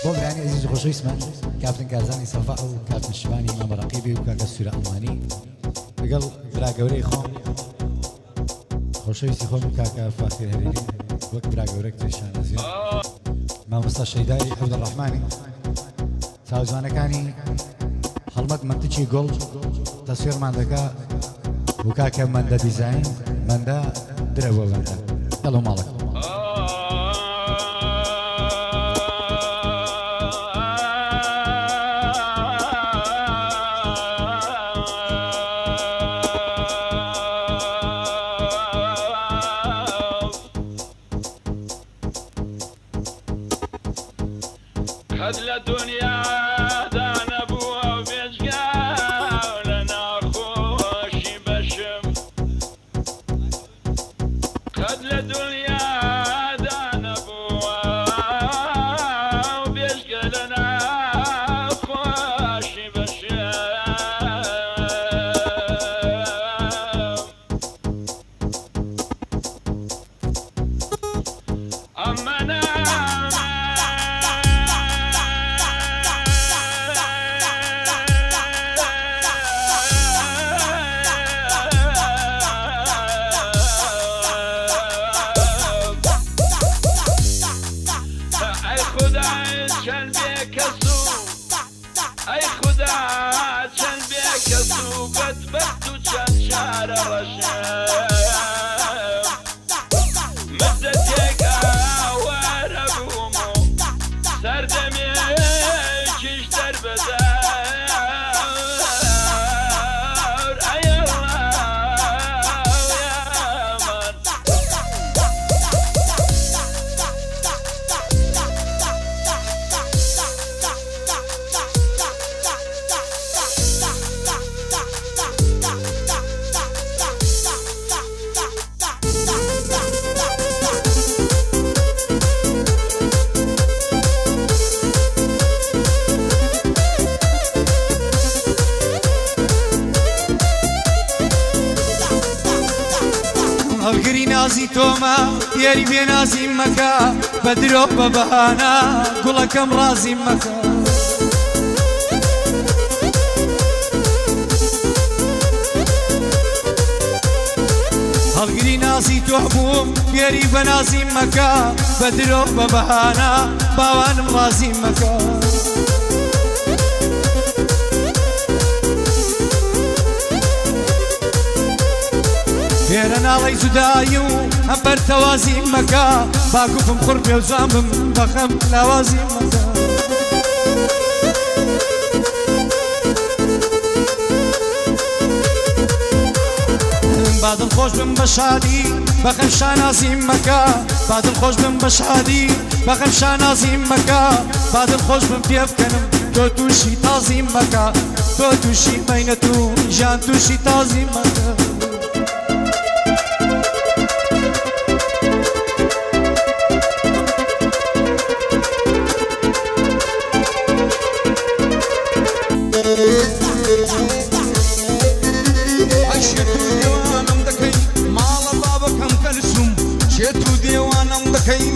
بۆ برانی عزیز خۆشەویستمان کاپتن کارزانی سەفا و کاپتن شیوانی ئیمام ڕەقیبی و کاکە سوورە ئەڵمانی لەگەڵ برا گەورەی خۆم خۆشەویستی خۆم کاکە فاخر هەرێری وەک برا گەورەی کتێشانەزیێن مامۆستا شەیدای عەبدوڕەحمانی چاوجوانەکانی هەڵمەت منتیکی گوڵ تەسویرمان دەکا و کاکە مەندە دیزاین مەندە درە بۆ بەندە دەڵۆ ماڵەکە هەڵگری نازی تۆمە یاری بێ نازیم مەکە بە درۆ بە بەهانە گوڵەکەم ڕازیم مەکە هەڵگری نازی تۆ بووم یاری بە نازیم مەکە بە درۆ بە بەهانە باوانم ڕازیم مەکە فێرە ناڵی جودایی و ئەم بەرتەوازیم مەکە باگوفم خوڕ پێ و جوانبم بەخەم لاوازیم مەکە بادڵ خۆش بم بە شادی بەخەم شانازیم مەکە بادڵ خۆش بم بە شادی بەخەم شانازیم مەکە بادڵ خۆش بم پێ بکەنم تۆ تووشی تازیم مەکە تۆ تووشی بەینەت و ژیان تووشی تازیم مەکە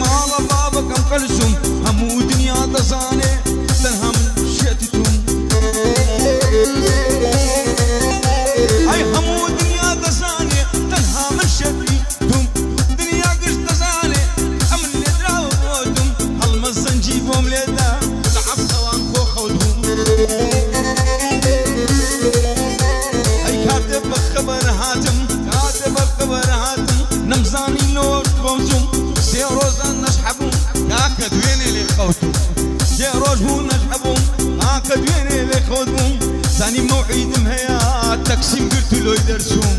ماڵە بابەکەم قەرزم هەموو دنیا دەزانێ تەنها من شێتی توم ئەی هەموو دنیا دەزانێ تەنها من شێتی توم دنیا گشت دەزانێ ئەمن لێدراوە بۆتم هەڵمە زەنجی بۆم لێدا لە عەبسەوان خۆ خەوتوم ئەی کاتێ بە خەبەر هاتم کاتێ بە خەبەر هاتم نەمزانی نۆر بۆمزوم سێ ڕۆژان نەشحەبووم کاکە دوێنێ لێ خەوتوم سێ ڕۆژ بوو نەشحەبووم کاکە دوێنێ لێ خەوتبووم زانی مەوعیدم هەیە تەکسیم گرت و لۆی دەرچووم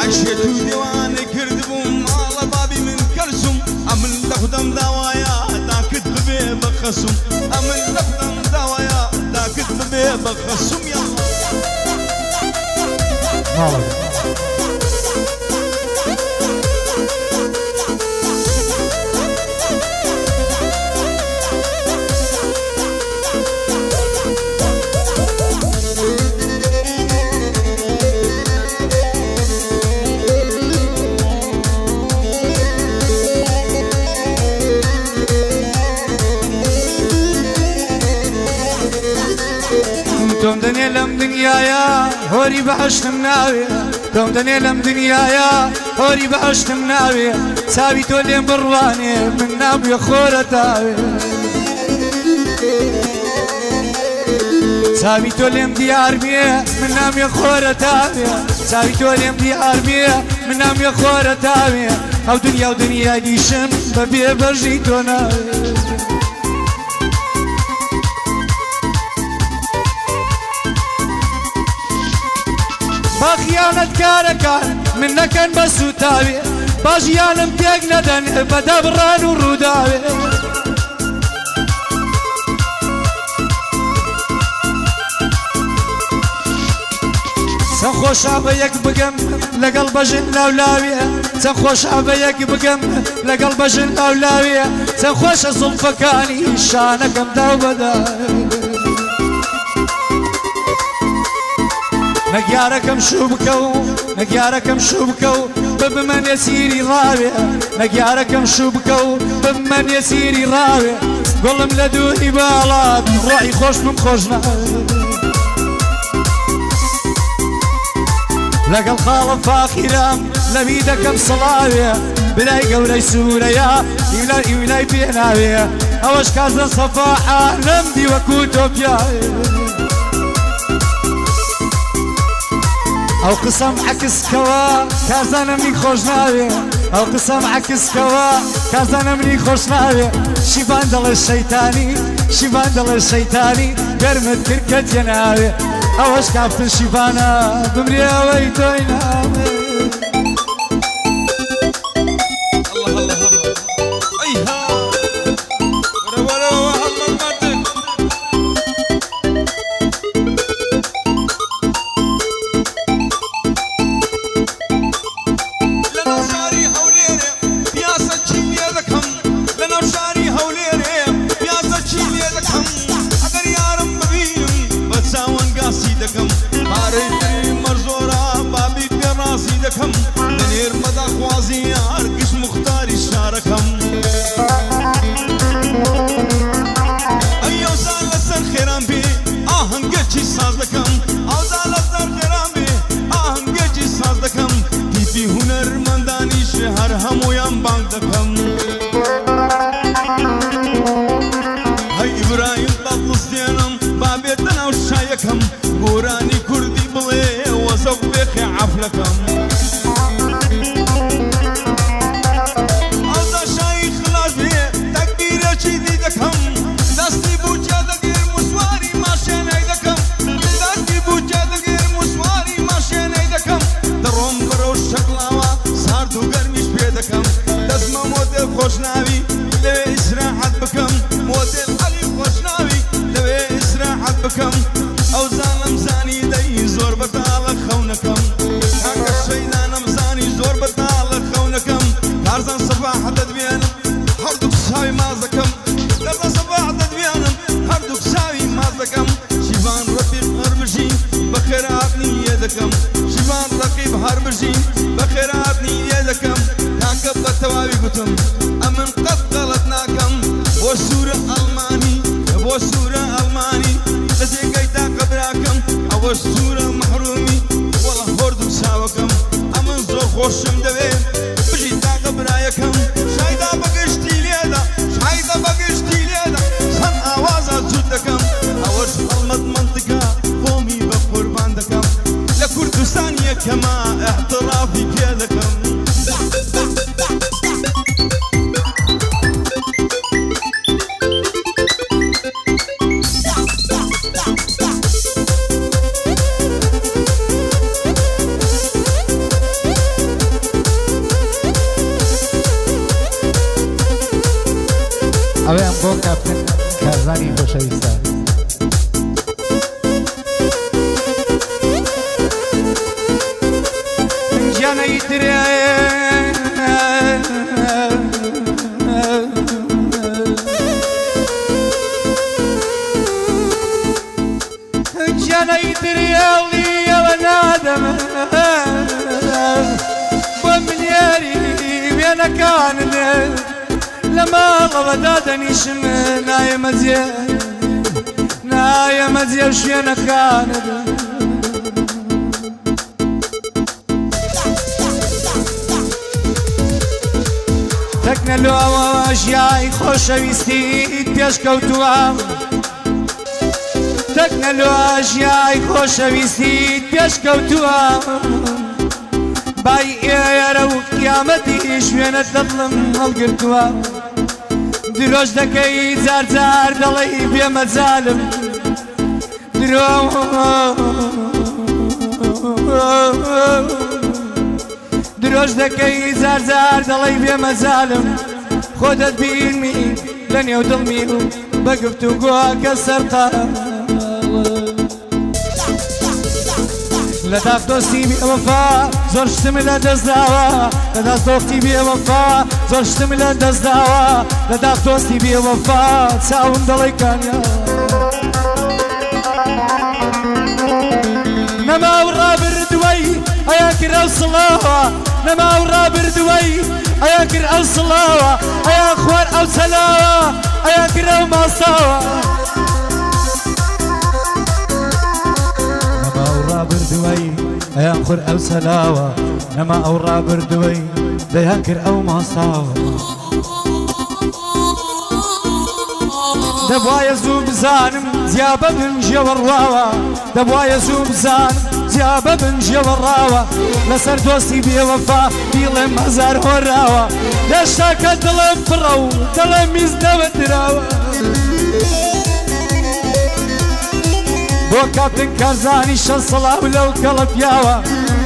عەیشێت و دێوانێ کردبووم ماڵە بابی من کەرزوم ئەمن لە خودەم داوایە داکت ببێ بە خەسوم ئەمن لە خودەم داوایە داکت ببێ بە خەسوم تۆم دەنێ لەم دنیاە هۆری بەهەشتم ناوێ تۆم دەنێ لەم دنیاە هۆری بەهەشتم ناوێ چاوی تۆ لێم بڕوانێ من نابووە خۆرە تاوێ چاوی تۆ لێم دیار بێ من نامێ خۆرە تاوێ چاوی تۆ لێم دیار بێ من نامێ خۆرە تاوێ ئەو دنیا و دنیای دیشم بەبێ بەژی تۆ ناوێ با خیانەت کارەکان من نەکەن بە سوتاوێ با ژیانم تێک نەدەن بەدە بڕان و ڕووداوێ چەند خۆشا بە یەک بگەم لەگەڵ بەژن لاولاوێ چەند خۆشا بە یەک بگەم لەگەڵ بەژن لاولاوێ چەند خۆشە زوڵفەکانی شانەکەم داو بەداوێ نەگیارەکەم شوو بکە و نەگیارەکەم شوو بکە و ببمەنێ سیری ڕاوێ نەگیارەکەم شوو بکە و ببمەنێ سیری ڕاوێ گوڵم لە دووری باڵات ڕۆحی خۆشمم خۆش ناوێ لەگەڵ خاڵم فاخیرم لەبی دەکەم سڵاوێ بلای گەورەی سوورەیە ئیولای پێناوێ ئەوەش کازە سەفاحە لەم دیوەکو تۆپیاوێ ئەو قسەم عەکسکەوە کازانە منی خۆش ناوێ ئەو قسەم عەکسکەوە کازانە منی خۆش ناوێ شیبان دەڵێ شەیتانی شیبان دەڵێ شەیتانی گەرمت کرد کە جێناوێ ئەوەش کافتن شیبانە بمرێەوەی تۆی ناوێ گۆرانی کوردی بڵێ وەزەو بێخێ عەفلەکەم ئەودا شایی خلاص بێ تەکبیرێکی دی دەکەم دەستی بووچە دەگیر موسواری ماشێنەی دەکەم دەستی بووچە دەگیر موسواری ماشێنەی دەکەم دەڕۆم بەرەو شەکڵاوە سارد و گەرمیش پێ دەکەم دەستمە مۆدێل خۆشناوی لەوێ ئیسراحەت بکەم مۆدێل عەلی خۆشناوی لەوێ ئیسراحەت بکەم ئەو زانم زانی دەی زۆر بەتاڵە خەونەکەم کاکە شەیدانم زانی زۆر بەتاڵە خەونەکەم کارزان سەفاحە دەدوێنم هەردوو قساوی ماز دەکەم کارزان سەفاحە دەدوێنم هەردوو قساوی ماز دەکەم شیڤان ڕەفیق هەربژین بە خێرهاتنی لێ دەکەم شیڤان ڕەقیب هەربژین بە خێرهاتنی لێ دەکەم کاکە بە تەواوی گوتم ئەمن قەت غەڵەت ناکەم بۆ سوورە ئەڵمانی بۆ سوورە ئەڵمانی لەجێگەی تا قەبراکەم ئەوەش سوورە مەحرومی وەڵە هۆردوو چاوەکەم ئەمن زۆر خۆشم دەوێت بژی تا قەبرایەکەم شایدا بەگشتی لێدا شایدا بەگشتی لێدا چەند ئاوازە جووت دەکەم ئەوەش هەڵمەت منتیکە خۆمی بە قوربان دەکەم لە کوردستان یەکەمە ئەحترافی پێ دەکەم ئەوەیان بۆ کاپتن کارزانی خۆشەویستە گیانەی درێ گیانەی درێڵی ئەوە نادەمە بۆ منێری وێنەکاننێ لە ماڵەوە دادەنیشم نایەمە جێ نایە مەجێ شوێنەکانت تەکنەلۆوە ژیای خۆشەویستیت پێشکەوتووە تەکنەلۆوە ژیای خۆشەویستیت پێشکەوتووە بای ئێرە و قیامەتی شوێنت دڵم هەڵگرتووە درۆژ دەکەی جار جار دەڵێی بێمەجالم درۆژ دەکەی جار جار دەڵێی بێمەجالم خۆ دەتبینی لە نێو دڵمی و بە گفتوگۆکە سەرقەڵم لە داستۆستی بێوەفا زۆر شتم لە دەستداوە لە داستۆختی بێوەفا زۆر شتم لە دەستداوە لە داستۆستی بێوەفا چاوم دەڵێی کانیا نەماو ڕابردووەی ئەیان کرد ئەو سڵاوە نەماو ڕابردووەی ئەیان کرد ئەو سڵاوە ئەیان خوار ئەو چەلاوە ئەیان کرد ئەو ماساوە ڕابردووەی ئەیان خور ئەو سەلاوە نەما ئەو ڕابردووەی دەیان کرد ئەو ماساوە دەبوایە زوو بزانم زیابە من ژێوەڕواوە دەبوایە زوو بزانم زیابە من ژێوەڕاوە لەسەر دۆستی بێوەفا بیڵێم هەزار هۆراوە دەشتاکە دڵم پڕە و دڵم میز دەوەتراوە بۆ کاپتن کارزانی شەن سەڵاو لەو کەڵە پیاوە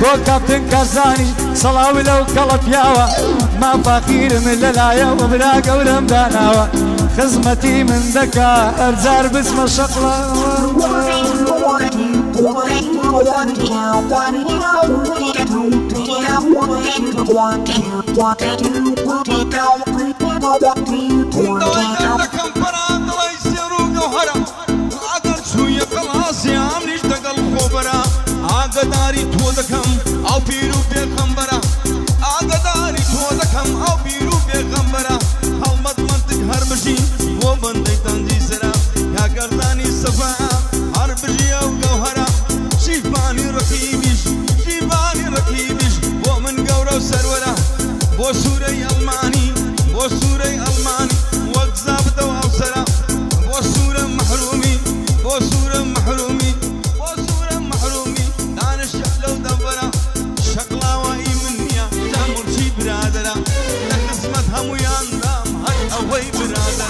بۆ کاپتن کارزانی سەڵاو لەو کەڵە پیاوە ما فاقیرم لەلایەوە برا گەورەم داناوە خزمەتی من دەکا هەرجار بچمە شەقڵەوە ئاگداری تۆ دەکەم ئەو پیر و پێغەمبەرە ئاگداری تۆ دەکەم ئەو پیر و پێغەمبەرە هەڵمەت منتق هەر بژین بۆ بەندەی تەنجی سەرە یا گەردانی سەفا هەر بژی ئەو گەوهەرە شیفانی ڕەقیبیش بۆ من گەورە و سەروەرە بۆ سوورەی ئەڵمانی وەک زابدەوە ئەو سەرە بۆ سوورە مەحرومی شەقڵاوایی من نییە تا مرچی برادەرە لە قسمەت هەموویان دام هەر ئەوەی برادەرە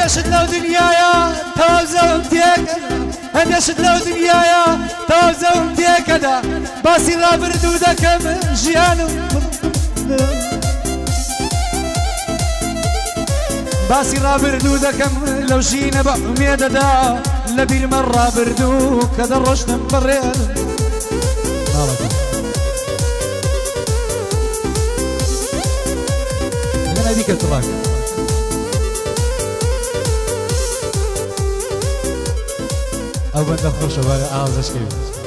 هەندەشت لەو دنیاە تازەم تێکەدا هەندەشت لەو دنیاە تازەم تێکەدا باسی ڕابردوو دەکەم ژیانم باسی ڕابردوو دەکەم لەو ژینە بە ئومێدەدا لە بیرمە ڕابردوو کە دەڕۆشتم بەڕێن لەنە دیکە تڕاکە ئەو بەندە خۆشەوە ئازەشکەوێت